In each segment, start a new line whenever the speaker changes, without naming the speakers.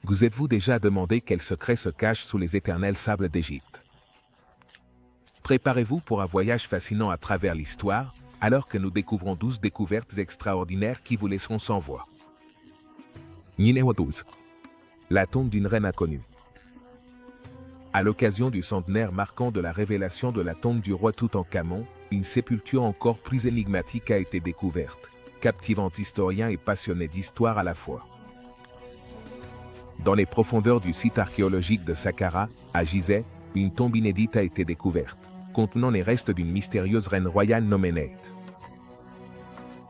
Vous êtes-vous déjà demandé quel secret se cache sous les éternels sables d'Égypte? Préparez-vous pour un voyage fascinant à travers l'histoire, alors que nous découvrons 12 découvertes extraordinaires qui vous laisseront sans voix. Numéro 12. La tombe d'une reine inconnue. À l'occasion du centenaire marquant de la révélation de la tombe du roi Toutankhamon, une sépulture encore plus énigmatique a été découverte, captivant historiens et passionnés d'histoire à la fois. Dans les profondeurs du site archéologique de Saqqara, à Gizeh, une tombe inédite a été découverte, contenant les restes d'une mystérieuse reine royale nommée Neit.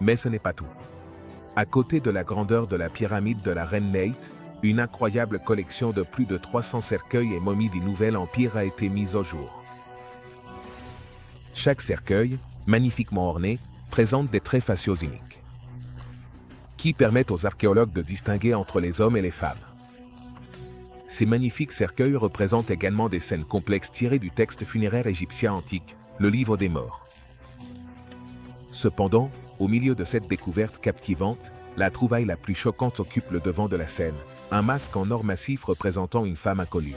Mais ce n'est pas tout. À côté de la grandeur de la pyramide de la reine Neit, une incroyable collection de plus de 300 cercueils et momies du Nouvel Empire a été mise au jour. Chaque cercueil, magnifiquement orné, présente des traits faciaux uniques, qui permettent aux archéologues de distinguer entre les hommes et les femmes. Ces magnifiques cercueils représentent également des scènes complexes tirées du texte funéraire égyptien antique, le Livre des Morts. Cependant, au milieu de cette découverte captivante, la trouvaille la plus choquante occupe le devant de la scène, un masque en or massif représentant une femme inconnue.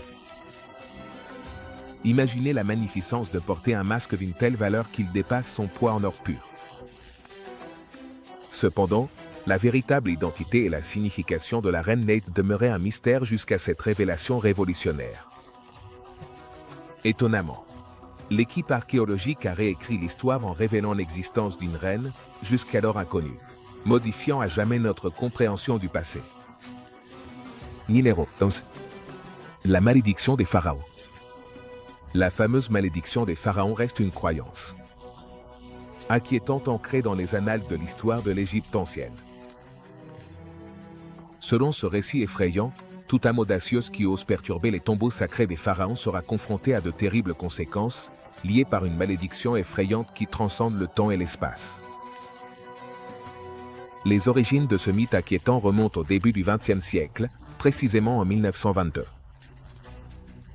Imaginez la magnificence de porter un masque d'une telle valeur qu'il dépasse son poids en or pur. Cependant, la véritable identité et la signification de la reine Neit demeuraient un mystère jusqu'à cette révélation révolutionnaire. Étonnamment, l'équipe archéologique a réécrit l'histoire en révélant l'existence d'une reine, jusqu'alors inconnue, modifiant à jamais notre compréhension du passé. Numéro 11. La malédiction des pharaons. La fameuse malédiction des pharaons reste une croyance inquiétante ancrée dans les annales de l'histoire de l'Égypte ancienne. Selon ce récit effrayant, tout âme audacieuse qui ose perturber les tombeaux sacrés des pharaons sera confrontée à de terribles conséquences, liées par une malédiction effrayante qui transcende le temps et l'espace. Les origines de ce mythe inquiétant remontent au début du XXe siècle, précisément en 1922.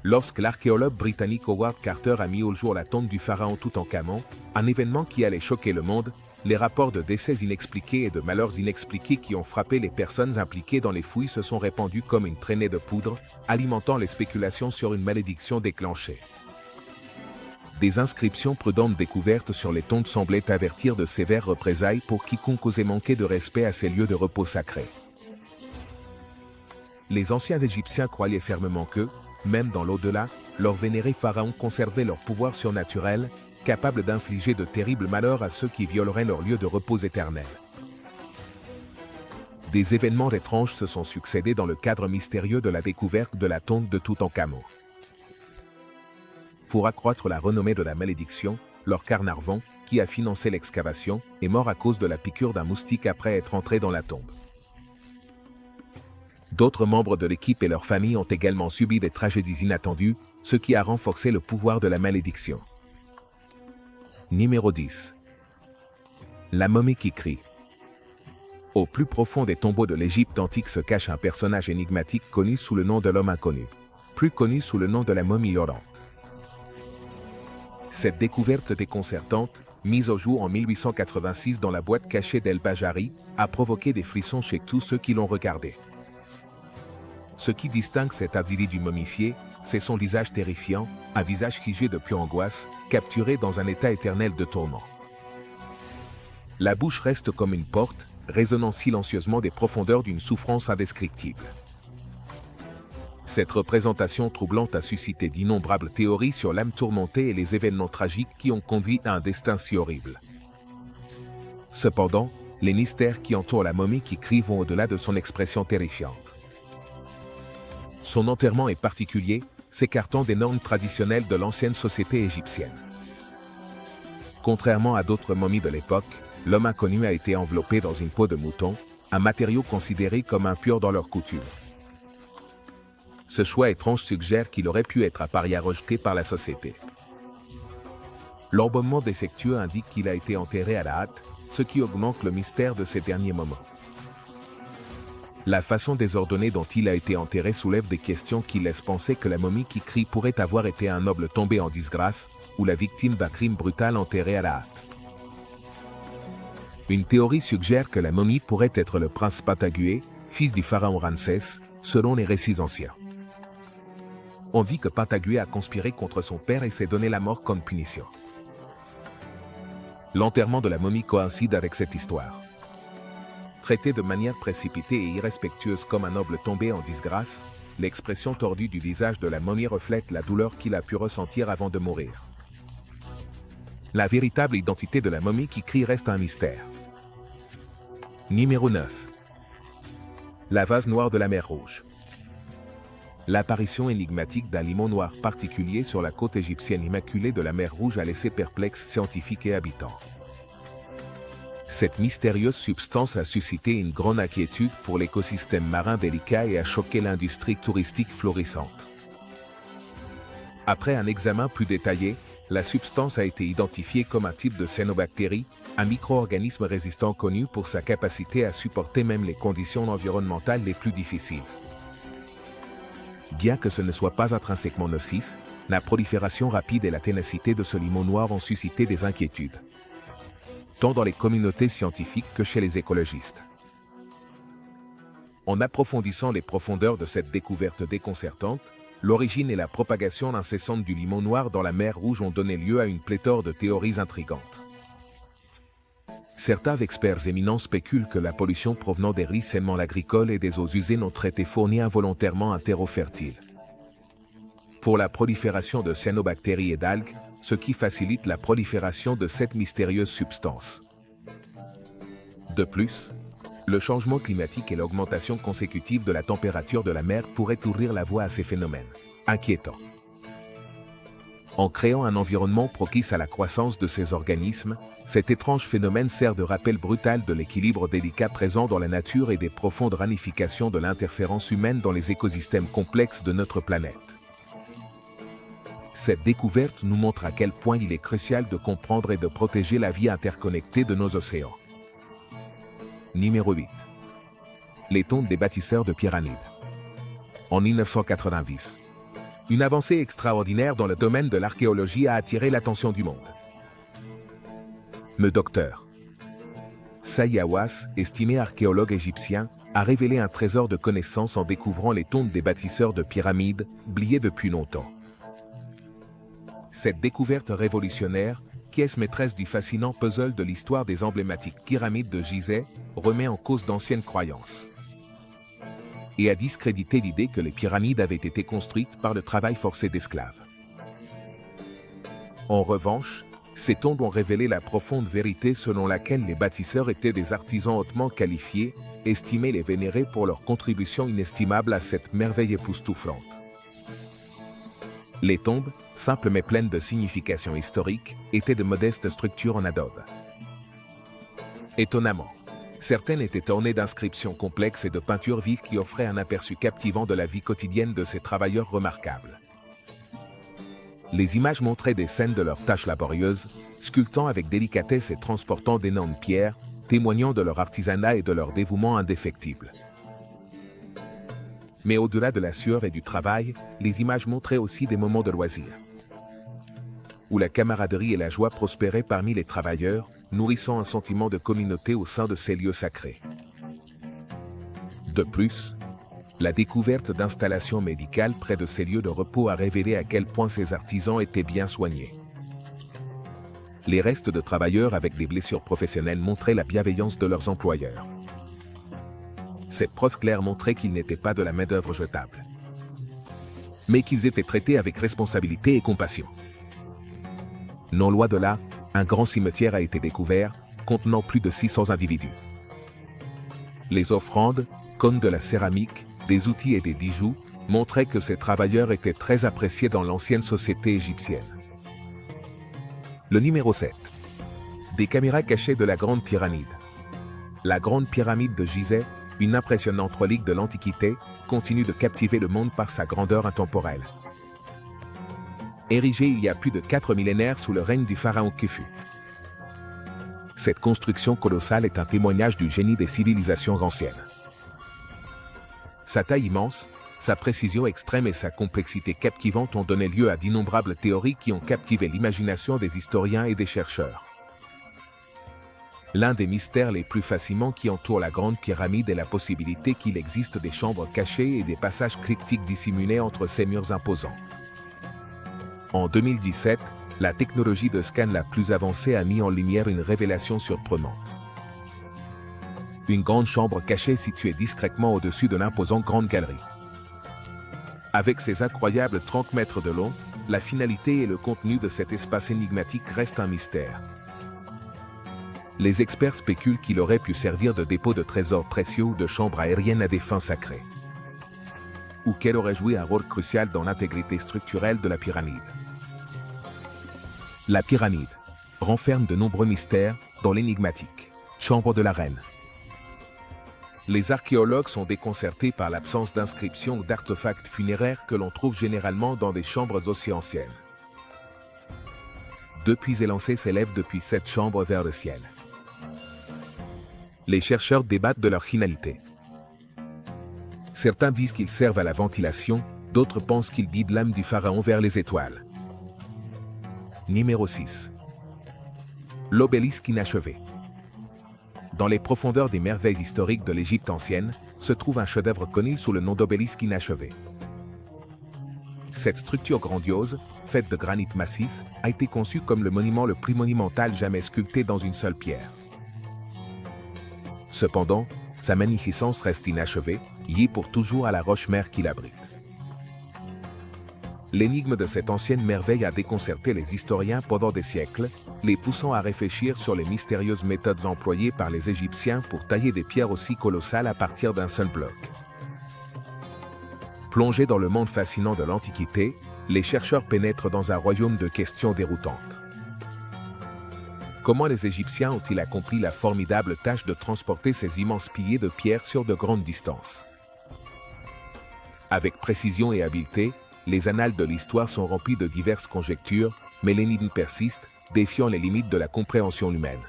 Lorsque l'archéologue britannique Howard Carter a mis au jour la tombe du pharaon Toutankhamon, un événement qui allait choquer le monde, les rapports de décès inexpliqués et de malheurs inexpliqués qui ont frappé les personnes impliquées dans les fouilles se sont répandus comme une traînée de poudre, alimentant les spéculations sur une malédiction déclenchée. Des inscriptions prudentes découvertes sur les tombes semblaient avertir de sévères représailles pour quiconque osait manquer de respect à ces lieux de repos sacrés. Les anciens Égyptiens croyaient fermement que, même dans l'au-delà, leurs vénérés pharaons conservaient leur pouvoir surnaturel, capable d'infliger de terribles malheurs à ceux qui violeraient leur lieu de repos éternel. Des événements étranges se sont succédés dans le cadre mystérieux de la découverte de la tombe de Toutankhamon. Pour accroître la renommée de la malédiction, Lord Carnarvon, qui a financé l'excavation, est mort à cause de la piqûre d'un moustique après être entré dans la tombe. D'autres membres de l'équipe et leurs familles ont également subi des tragédies inattendues, ce qui a renforcé le pouvoir de la malédiction. Numéro 10. La momie qui crie. Au plus profond des tombeaux de l'Égypte antique se cache un personnage énigmatique connu sous le nom de l'homme inconnu, plus connu sous le nom de la momie hurlante. Cette découverte déconcertante, mise au jour en 1886 dans la boîte cachée d'El Bajari, a provoqué des frissons chez tous ceux qui l'ont regardé. Ce qui distingue cet individu momifié, c'est son visage terrifiant, un visage figé de pure angoisse, capturé dans un état éternel de tourment. La bouche reste comme une porte, résonnant silencieusement des profondeurs d'une souffrance indescriptible. Cette représentation troublante a suscité d'innombrables théories sur l'âme tourmentée et les événements tragiques qui ont conduit à un destin si horrible. Cependant, les mystères qui entourent la momie qui crie vont au-delà de son expression terrifiante. Son enterrement est particulier, s'écartant des normes traditionnelles de l'ancienne société égyptienne. Contrairement à d'autres momies de l'époque, l'homme inconnu a été enveloppé dans une peau de mouton, un matériau considéré comme impur dans leur coutume. Ce choix étrange suggère qu'il aurait pu être un paria rejeté par la société. L'embaumement défectueux indique qu'il a été enterré à la hâte, ce qui augmente le mystère de ces derniers moments. La façon désordonnée dont il a été enterré soulève des questions qui laissent penser que la momie qui crie pourrait avoir été un noble tombé en disgrâce, ou la victime d'un crime brutal enterré à la hâte. Une théorie suggère que la momie pourrait être le prince Patagué, fils du pharaon Ramsès, selon les récits anciens. On dit que Pantagruel a conspiré contre son père et s'est donné la mort comme punition. L'enterrement de la momie coïncide avec cette histoire. Traité de manière précipitée et irrespectueuse comme un noble tombé en disgrâce, l'expression tordue du visage de la momie reflète la douleur qu'il a pu ressentir avant de mourir. La véritable identité de la momie qui crie reste un mystère. Numéro 9. La vase noire de la mer Rouge. L'apparition énigmatique d'un limon noir particulier sur la côte égyptienne immaculée de la mer Rouge a laissé perplexes scientifiques et habitants. Cette mystérieuse substance a suscité une grande inquiétude pour l'écosystème marin délicat et a choqué l'industrie touristique florissante. Après un examen plus détaillé, la substance a été identifiée comme un type de cyanobactérie, un micro-organisme résistant connu pour sa capacité à supporter même les conditions environnementales les plus difficiles. Bien que ce ne soit pas intrinsèquement nocif, la prolifération rapide et la ténacité de ce limon noir ont suscité des inquiétudes, tant dans les communautés scientifiques que chez les écologistes. En approfondissant les profondeurs de cette découverte déconcertante, l'origine et la propagation incessante du limon noir dans la mer Rouge ont donné lieu à une pléthore de théories intrigantes. Certains experts éminents spéculent que la pollution provenant des ruissellements agricoles et des eaux usées non traitées fournit involontairement un terreau fertile pour la prolifération de cyanobactéries et d'algues, ce qui facilite la prolifération de cette mystérieuse substance. De plus, le changement climatique et l'augmentation consécutive de la température de la mer pourraient ouvrir la voie à ces phénomènes inquiétants. En créant un environnement propice à la croissance de ces organismes, cet étrange phénomène sert de rappel brutal de l'équilibre délicat présent dans la nature et des profondes ramifications de l'interférence humaine dans les écosystèmes complexes de notre planète. Cette découverte nous montre à quel point il est crucial de comprendre et de protéger la vie interconnectée de nos océans. Numéro 8. Les tombes des bâtisseurs de pyramides. En 1990. Une avancée extraordinaire dans le domaine de l'archéologie a attiré l'attention du monde. Le docteur Saïd Hawass, estimé archéologue égyptien, a révélé un trésor de connaissances en découvrant les tombes des bâtisseurs de pyramides, oubliées depuis longtemps. Cette découverte révolutionnaire, pièce maîtresse du fascinant puzzle de l'histoire des emblématiques pyramides de Gizeh, remet en cause d'anciennes croyances et a discrédité l'idée que les pyramides avaient été construites par le travail forcé d'esclaves. En revanche, ces tombes ont révélé la profonde vérité selon laquelle les bâtisseurs étaient des artisans hautement qualifiés, estimés et vénérés pour leur contribution inestimable à cette merveille époustouflante. Les tombes, simples mais pleines de signification historique, étaient de modestes structures en adobe. Étonnamment, certaines étaient ornées d'inscriptions complexes et de peintures vives qui offraient un aperçu captivant de la vie quotidienne de ces travailleurs remarquables. Les images montraient des scènes de leurs tâches laborieuses, sculptant avec délicatesse et transportant d'énormes pierres, témoignant de leur artisanat et de leur dévouement indéfectible. Mais au-delà de la sueur et du travail, les images montraient aussi des moments de loisir, où la camaraderie et la joie prospéraient parmi les travailleurs, nourrissant un sentiment de communauté au sein de ces lieux sacrés. De plus, la découverte d'installations médicales près de ces lieux de repos a révélé à quel point ces artisans étaient bien soignés. Les restes de travailleurs avec des blessures professionnelles montraient la bienveillance de leurs employeurs. Cette preuve claire montrait qu'ils n'étaient pas de la main-d'œuvre jetable, mais qu'ils étaient traités avec responsabilité et compassion. Non loin de là, un grand cimetière a été découvert, contenant plus de 600 individus. Les offrandes, comme de la céramique, des outils et des bijoux, montraient que ces travailleurs étaient très appréciés dans l'ancienne société égyptienne. Le numéro 7. Des caméras cachées de la Grande Pyramide. La Grande Pyramide de Gizeh, une impressionnante relique de l'Antiquité, continue de captiver le monde par sa grandeur intemporelle. Érigée il y a plus de 4 millénaires sous le règne du pharaon Khufu. Cette construction colossale est un témoignage du génie des civilisations anciennes. Sa taille immense, sa précision extrême et sa complexité captivante ont donné lieu à d'innombrables théories qui ont captivé l'imagination des historiens et des chercheurs. L'un des mystères les plus fascinants qui entourent la Grande Pyramide est la possibilité qu'il existe des chambres cachées et des passages cryptiques dissimulés entre ces murs imposants. En 2017, la technologie de scan la plus avancée a mis en lumière une révélation surprenante. Une grande chambre cachée située discrètement au-dessus de l'imposante grande galerie. Avec ses incroyables 30 mètres de long, la finalité et le contenu de cet espace énigmatique restent un mystère. Les experts spéculent qu'il aurait pu servir de dépôt de trésors précieux ou de chambre aérienne à des fins sacrées. Ou qu'elle aurait joué un rôle crucial dans l'intégrité structurelle de la pyramide. La pyramide renferme de nombreux mystères, dont l'énigmatique chambre de la reine. Les archéologues sont déconcertés par l'absence d'inscriptions ou d'artefacts funéraires que l'on trouve généralement dans des chambres aussi anciennes. Deux puits élancés s'élèvent depuis cette chambre vers le ciel. Les chercheurs débattent de leur finalité. Certains disent qu'ils servent à la ventilation, d'autres pensent qu'ils guident l'âme du pharaon vers les étoiles. Numéro 6. L'obélisque inachevé. Dans les profondeurs des merveilles historiques de l'Égypte ancienne, se trouve un chef-d'œuvre connu sous le nom d'obélisque inachevé. Cette structure grandiose, faite de granit massif, a été conçue comme le monument le plus monumental jamais sculpté dans une seule pierre. Cependant, sa magnificence reste inachevée, liée pour toujours à la roche-mère qui l'abrite. L'énigme de cette ancienne merveille a déconcerté les historiens pendant des siècles, les poussant à réfléchir sur les mystérieuses méthodes employées par les Égyptiens pour tailler des pierres aussi colossales à partir d'un seul bloc. Plongés dans le monde fascinant de l'Antiquité, les chercheurs pénètrent dans un royaume de questions déroutantes. Comment les Égyptiens ont-ils accompli la formidable tâche de transporter ces immenses piliers de pierre sur de grandes distances? Avec précision et habileté, les annales de l'histoire sont remplies de diverses conjectures, mais l'énigme persiste, défiant les limites de la compréhension humaine.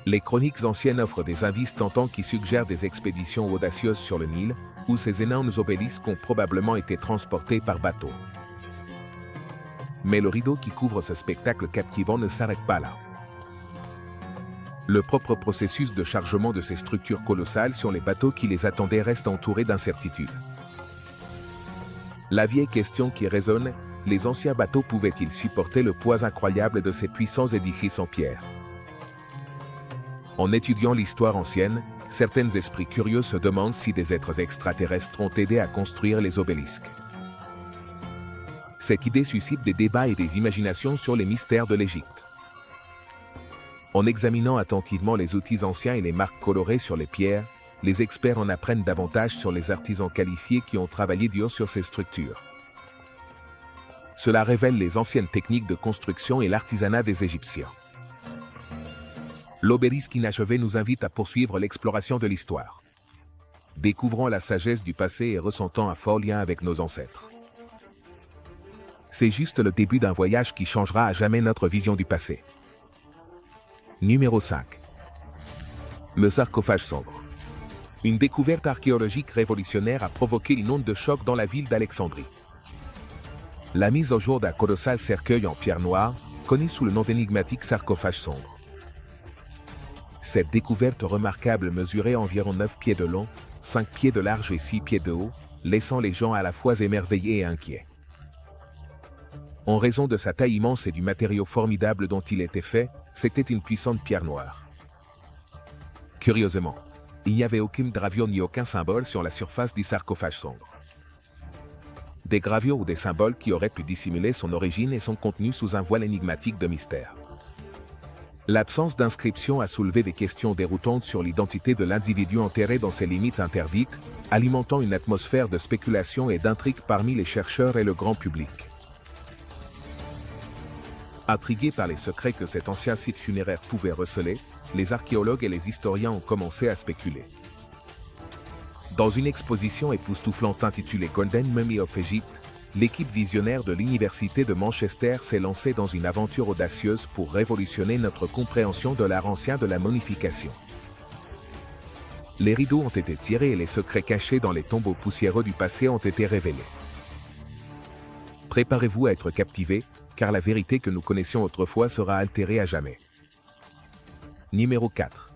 Les chroniques anciennes offrent des indices tentants qui suggèrent des expéditions audacieuses sur le Nil, où ces énormes obélisques ont probablement été transportés par bateau. Mais le rideau qui couvre ce spectacle captivant ne s'arrête pas là. Le propre processus de chargement de ces structures colossales sur les bateaux qui les attendaient reste entouré d'incertitudes. La vieille question qui résonne, les anciens bateaux pouvaient-ils supporter le poids incroyable de ces puissants édifices en pierre? En étudiant l'histoire ancienne, certains esprits curieux se demandent si des êtres extraterrestres ont aidé à construire les obélisques. Cette idée suscite des débats et des imaginations sur les mystères de l'Égypte. En examinant attentivement les outils anciens et les marques colorées sur les pierres, les experts en apprennent davantage sur les artisans qualifiés qui ont travaillé dur sur ces structures. Cela révèle les anciennes techniques de construction et l'artisanat des Égyptiens. L'obélisque inachevé nous invite à poursuivre l'exploration de l'histoire. Découvrons la sagesse du passé et ressentons un fort lien avec nos ancêtres. C'est juste le début d'un voyage qui changera à jamais notre vision du passé. Numéro 5. Le sarcophage sombre. Une découverte archéologique révolutionnaire a provoqué une onde de choc dans la ville d'Alexandrie. La mise au jour d'un colossal cercueil en pierre noire, connu sous le nom d'énigmatique sarcophage sombre. Cette découverte remarquable mesurait environ 9 pieds de long, 5 pieds de large et 6 pieds de haut, laissant les gens à la fois émerveillés et inquiets. En raison de sa taille immense et du matériau formidable dont il était fait, c'était une puissante pierre noire. Curieusement, il n'y avait aucune gravure ni aucun symbole sur la surface du sarcophage sombre. Des gravures ou des symboles qui auraient pu dissimuler son origine et son contenu sous un voile énigmatique de mystère. L'absence d'inscription a soulevé des questions déroutantes sur l'identité de l'individu enterré dans ses limites interdites, alimentant une atmosphère de spéculation et d'intrigue parmi les chercheurs et le grand public. Intrigués par les secrets que cet ancien site funéraire pouvait receler, les archéologues et les historiens ont commencé à spéculer. Dans une exposition époustouflante intitulée Golden Mummy of Egypt, l'équipe visionnaire de l'Université de Manchester s'est lancée dans une aventure audacieuse pour révolutionner notre compréhension de l'art ancien de la momification. Les rideaux ont été tirés et les secrets cachés dans les tombeaux poussiéreux du passé ont été révélés. Préparez-vous à être captivés, car la vérité que nous connaissions autrefois sera altérée à jamais. Numéro 4.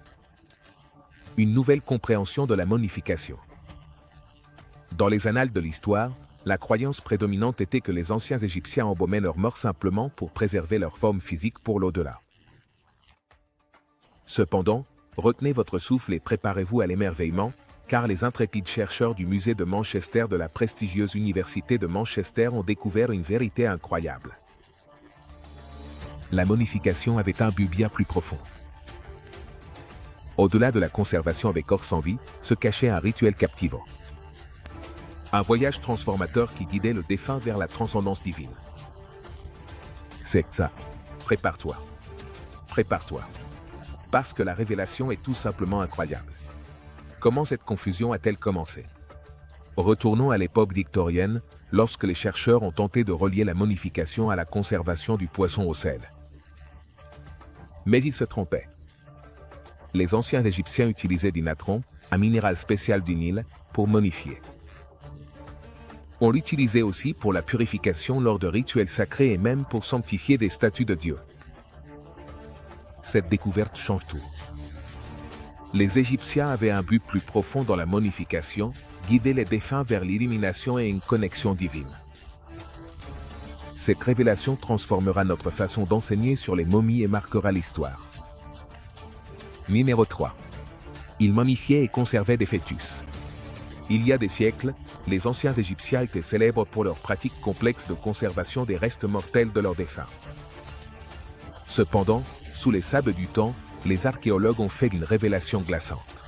Une nouvelle compréhension de la momification. Dans les annales de l'histoire, la croyance prédominante était que les anciens Égyptiens embaumaient leurs morts simplement pour préserver leur forme physique pour l'au-delà. Cependant, retenez votre souffle et préparez-vous à l'émerveillement, car les intrépides chercheurs du musée de Manchester de la prestigieuse université de Manchester ont découvert une vérité incroyable. La momification avait un but bien plus profond. Au-delà de la conservation avec corps sans vie, se cachait un rituel captivant. Un voyage transformateur qui guidait le défunt vers la transcendance divine. C'est ça. Prépare-toi. Prépare-toi. Parce que la révélation est tout simplement incroyable. Comment cette confusion a-t-elle commencé? Retournons à l'époque victorienne, lorsque les chercheurs ont tenté de relier la momification à la conservation du poisson au sel. Mais ils se trompaient. Les anciens Égyptiens utilisaient du natron, un minéral spécial du Nil, pour momifier. On l'utilisait aussi pour la purification lors de rituels sacrés et même pour sanctifier des statues de Dieu. Cette découverte change tout. Les Égyptiens avaient un but plus profond dans la momification, guider les défunts vers l'illumination et une connexion divine. Cette révélation transformera notre façon d'enseigner sur les momies et marquera l'histoire. Numéro 3. Ils momifiaient et conservaient des fœtus. Il y a des siècles, les anciens Égyptiens étaient célèbres pour leurs pratiques complexes de conservation des restes mortels de leurs défunts. Cependant, sous les sables du temps, les archéologues ont fait une révélation glaçante.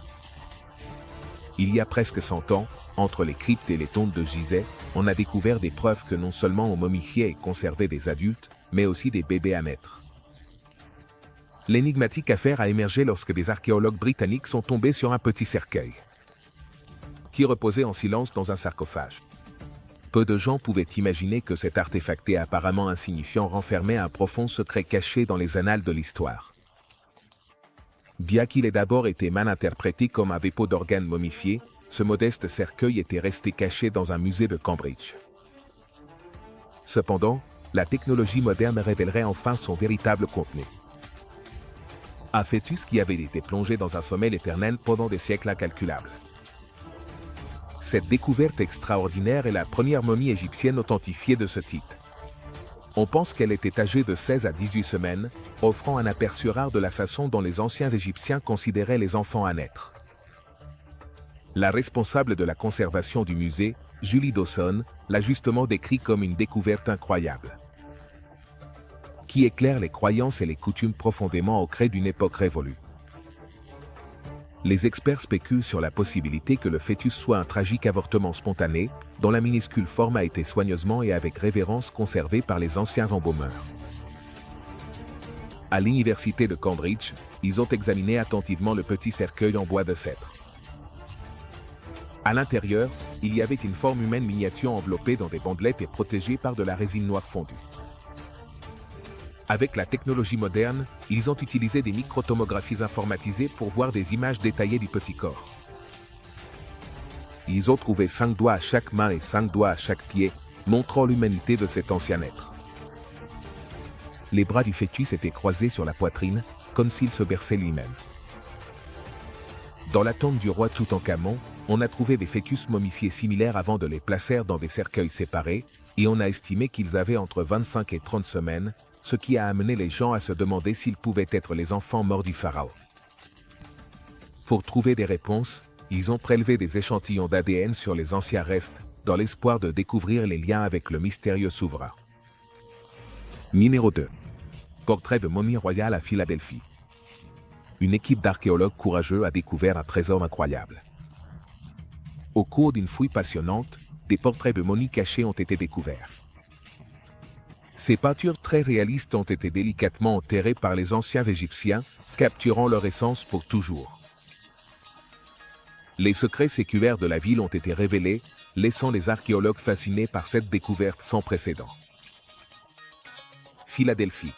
Il y a presque 100 ans, entre les cryptes et les tombes de Gizeh, on a découvert des preuves que non seulement on momifiait et conservait des adultes, mais aussi des bébés à naître. L'énigmatique affaire a émergé lorsque des archéologues britanniques sont tombés sur un petit cercueil qui reposait en silence dans un sarcophage. Peu de gens pouvaient imaginer que cet artefacté apparemment insignifiant renfermait un profond secret caché dans les annales de l'histoire. Bien qu'il ait d'abord été mal interprété comme un dépôt d'organes momifiés, ce modeste cercueil était resté caché dans un musée de Cambridge. Cependant, la technologie moderne révélerait enfin son véritable contenu. Un fœtus qui avait été plongé dans un sommeil éternel pendant des siècles incalculables. Cette découverte extraordinaire est la première momie égyptienne authentifiée de ce type. On pense qu'elle était âgée de 16 à 18 semaines, offrant un aperçu rare de la façon dont les anciens Égyptiens considéraient les enfants à naître. La responsable de la conservation du musée, Julie Dawson, l'a justement décrit comme une découverte incroyable, qui éclaire les croyances et les coutumes profondément ancrées d'une époque révolue. Les experts spéculent sur la possibilité que le fœtus soit un tragique avortement spontané, dont la minuscule forme a été soigneusement et avec révérence conservée par les anciens embaumeurs. À l'université de Cambridge, ils ont examiné attentivement le petit cercueil en bois de cèdre. À l'intérieur, il y avait une forme humaine miniature enveloppée dans des bandelettes et protégée par de la résine noire fondue. Avec la technologie moderne, ils ont utilisé des microtomographies informatisées pour voir des images détaillées du petit corps. Ils ont trouvé 5 doigts à chaque main et 5 doigts à chaque pied, montrant l'humanité de cet ancien être. Les bras du fœtus étaient croisés sur la poitrine, comme s'il se berçait lui-même. Dans la tombe du roi Toutankhamon, on a trouvé des fœtus momifiés similaires avant de les placer dans des cercueils séparés, et on a estimé qu'ils avaient entre 25 et 30 semaines, ce qui a amené les gens à se demander s'ils pouvaient être les enfants morts du pharaon. Pour trouver des réponses, ils ont prélevé des échantillons d'ADN sur les anciens restes, dans l'espoir de découvrir les liens avec le mystérieux souverain. Numéro 2. Portrait de momie royale à Philadelphie. Une équipe d'archéologues courageux a découvert un trésor incroyable. Au cours d'une fouille passionnante, des portraits de momies cachés ont été découverts. Ces peintures très réalistes ont été délicatement enterrées par les anciens Égyptiens, capturant leur essence pour toujours. Les secrets séculaires de la ville ont été révélés, laissant les archéologues fascinés par cette découverte sans précédent. Philadelphie,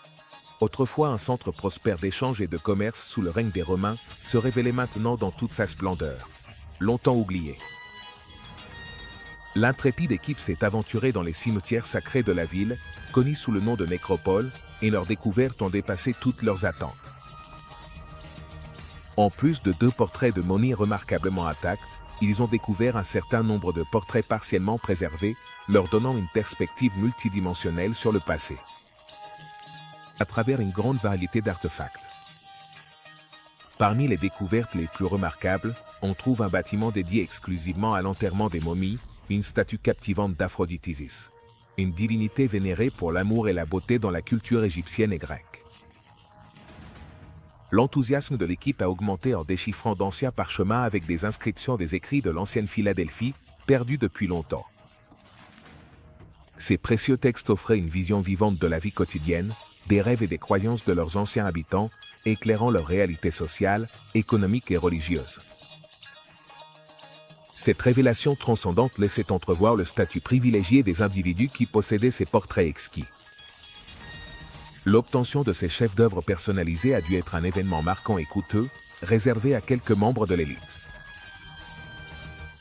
autrefois un centre prospère d'échanges et de commerce sous le règne des Romains, se révélait maintenant dans toute sa splendeur, longtemps oubliée. L'intrépide équipe s'est aventurée dans les cimetières sacrés de la ville, connus sous le nom de nécropoles, et leurs découvertes ont dépassé toutes leurs attentes. En plus de 2 portraits de momies remarquablement intacts, ils ont découvert un certain nombre de portraits partiellement préservés, leur donnant une perspective multidimensionnelle sur le passé. À travers une grande variété d'artefacts. Parmi les découvertes les plus remarquables, on trouve un bâtiment dédié exclusivement à l'enterrement des momies, une statue captivante d'Aphrodite Isis, une divinité vénérée pour l'amour et la beauté dans la culture égyptienne et grecque. L'enthousiasme de l'équipe a augmenté en déchiffrant d'anciens parchemins avec des inscriptions des écrits de l'ancienne Philadelphie, perdus depuis longtemps. Ces précieux textes offraient une vision vivante de la vie quotidienne, des rêves et des croyances de leurs anciens habitants, éclairant leur réalité sociale, économique et religieuse. Cette révélation transcendante laissait entrevoir le statut privilégié des individus qui possédaient ces portraits exquis. L'obtention de ces chefs-d'œuvre personnalisés a dû être un événement marquant et coûteux, réservé à quelques membres de l'élite.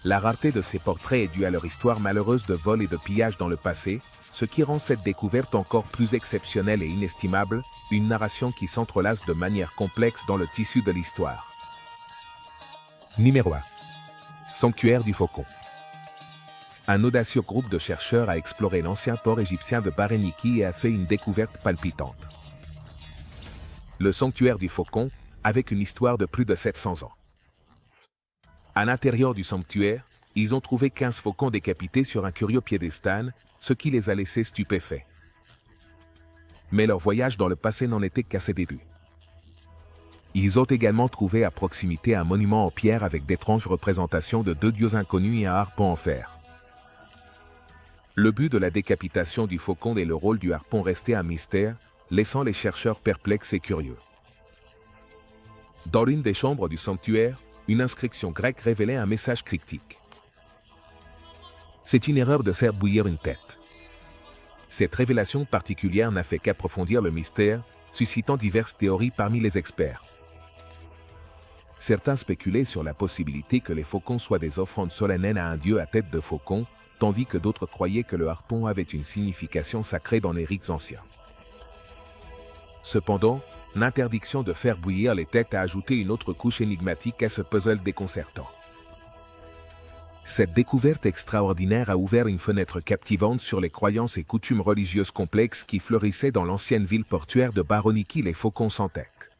La rareté de ces portraits est due à leur histoire malheureuse de vol et de pillage dans le passé, ce qui rend cette découverte encore plus exceptionnelle et inestimable, une narration qui s'entrelace de manière complexe dans le tissu de l'histoire. Numéro 1. Sanctuaire du Faucon. Un audacieux groupe de chercheurs a exploré l'ancien port égyptien de Baréniki et a fait une découverte palpitante. Le sanctuaire du Faucon, avec une histoire de plus de 700 ans. À l'intérieur du sanctuaire, ils ont trouvé 15 faucons décapités sur un curieux piédestal, ce qui les a laissés stupéfaits. Mais leur voyage dans le passé n'en était qu'à ses débuts. Ils ont également trouvé à proximité un monument en pierre avec d'étranges représentations de 2 dieux inconnus et un harpon en fer. Le but de la décapitation du faucon et le rôle du harpon restaient un mystère, laissant les chercheurs perplexes et curieux. Dans l'une des chambres du sanctuaire, une inscription grecque révélait un message cryptique. C'est une erreur de faire bouillir une tête. Cette révélation particulière n'a fait qu'approfondir le mystère, suscitant diverses théories parmi les experts. Certains spéculaient sur la possibilité que les faucons soient des offrandes solennelles à un dieu à tête de faucon, tandis que d'autres croyaient que le harpon avait une signification sacrée dans les rites anciens. Cependant, l'interdiction de faire bouillir les têtes a ajouté une autre couche énigmatique à ce puzzle déconcertant. Cette découverte extraordinaire a ouvert une fenêtre captivante sur les croyances et coutumes religieuses complexes qui fleurissaient dans l'ancienne ville portuaire de Baroniki, les faucons sans tête.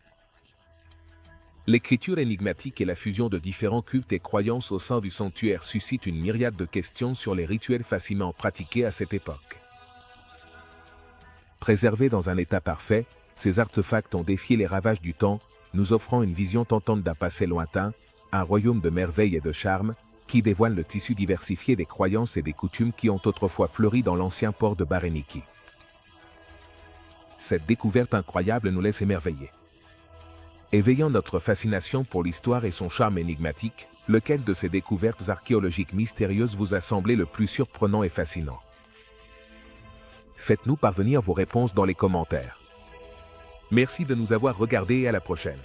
L'écriture énigmatique et la fusion de différents cultes et croyances au sein du sanctuaire suscitent une myriade de questions sur les rituels facilement pratiqués à cette époque. Préservés dans un état parfait, ces artefacts ont défié les ravages du temps, nous offrant une vision tentante d'un passé lointain, un royaume de merveilles et de charme, qui dévoile le tissu diversifié des croyances et des coutumes qui ont autrefois fleuri dans l'ancien port de Baréniki. Cette découverte incroyable nous laisse émerveillés. Éveillant notre fascination pour l'histoire et son charme énigmatique, lequel de ces découvertes archéologiques mystérieuses vous a semblé le plus surprenant et fascinant? Faites-nous parvenir vos réponses dans les commentaires. Merci de nous avoir regardés et à la prochaine.